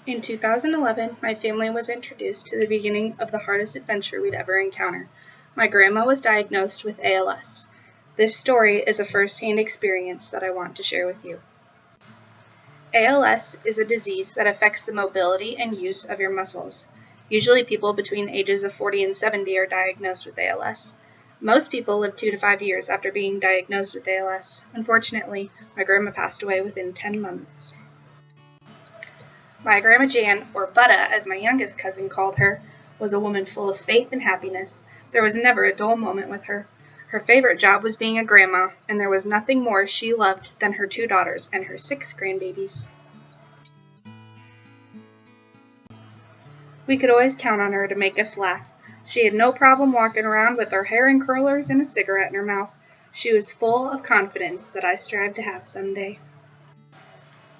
In 2011, my family was introduced to the beginning of the hardest adventure we'd ever encounter. My grandma was diagnosed with ALS. This story is a first-hand experience that I want to share with you. ALS is a disease that affects the mobility and use of your muscles. Usually people between the ages of 40 and 70 are diagnosed with ALS. Most people live 2 to 5 years after being diagnosed with ALS. Unfortunately, my grandma passed away within 10 months. My Grandma Jan, or Butta as my youngest cousin called her, was a woman full of faith and happiness. There was never a dull moment with her. Her favorite job was being a grandma, and there was nothing more she loved than her 2 daughters and her 6 grandbabies. We could always count on her to make us laugh. She had no problem walking around with her hair in curlers and a cigarette in her mouth. She was full of confidence that I strive to have someday.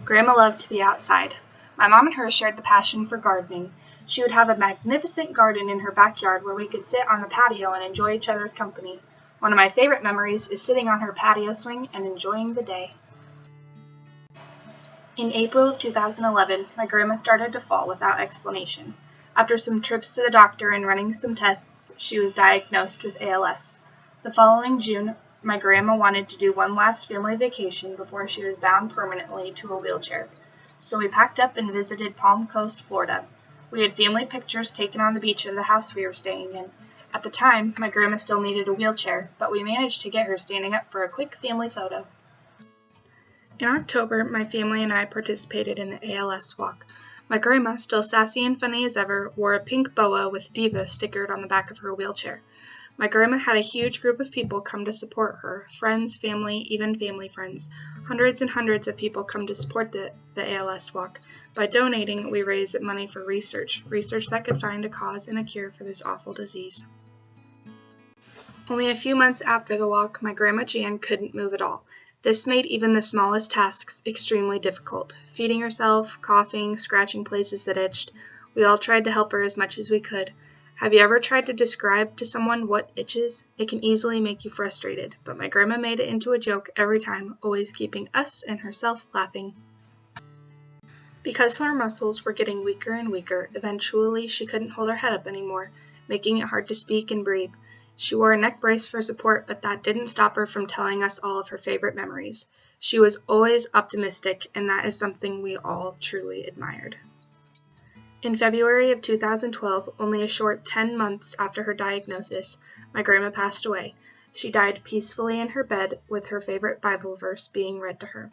Grandma loved to be outside. My mom and her shared the passion for gardening. She would have a magnificent garden in her backyard where we could sit on the patio and enjoy each other's company. One of my favorite memories is sitting on her patio swing and enjoying the day. In April of 2011, my grandma started to fall without explanation. After some trips to the doctor and running some tests, she was diagnosed with ALS. The following June, my grandma wanted to do one last family vacation before she was bound permanently to a wheelchair. So we packed up and visited Palm Coast, Florida. We had family pictures taken on the beach of the house we were staying in. At the time, my grandma still needed a wheelchair, but we managed to get her standing up for a quick family photo. In October, my family and I participated in the ALS walk. My grandma, still sassy and funny as ever, wore a pink boa with Diva stickered on the back of her wheelchair. My grandma had a huge group of people come to support her, friends, family, even family friends. Hundreds and hundreds of people come to support the ALS walk. By donating, we raise money for research that could find a cause and a cure for this awful disease. Only a few months after the walk, my Grandma Jan couldn't move at all. This made even the smallest tasks extremely difficult. Feeding herself, coughing, scratching places that itched. We all tried to help her as much as we could. Have you ever tried to describe to someone what itches? It can easily make you frustrated, but my grandma made it into a joke every time, always keeping us and herself laughing. Because her muscles were getting weaker and weaker, eventually she couldn't hold her head up anymore, making it hard to speak and breathe. She wore a neck brace for support, but that didn't stop her from telling us all of her favorite memories. She was always optimistic, and that is something we all truly admired. In February of 2012, only a short 10 months after her diagnosis, my grandma passed away. She died peacefully in her bed with her favorite Bible verse being read to her.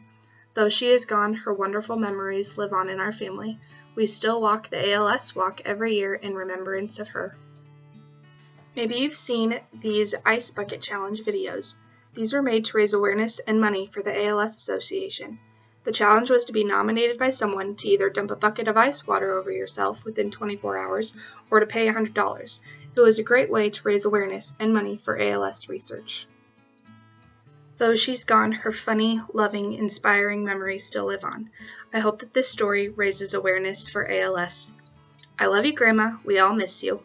Though she is gone, her wonderful memories live on in our family. We still walk the ALS walk every year in remembrance of her. Maybe you've seen these Ice Bucket Challenge videos. These were made to raise awareness and money for the ALS Association. The challenge was to be nominated by someone to either dump a bucket of ice water over yourself within 24 hours or to pay $100. It was a great way to raise awareness and money for ALS research. Though she's gone, her funny, loving, inspiring memories still live on. I hope that this story raises awareness for ALS. I love you, Grandma. We all miss you.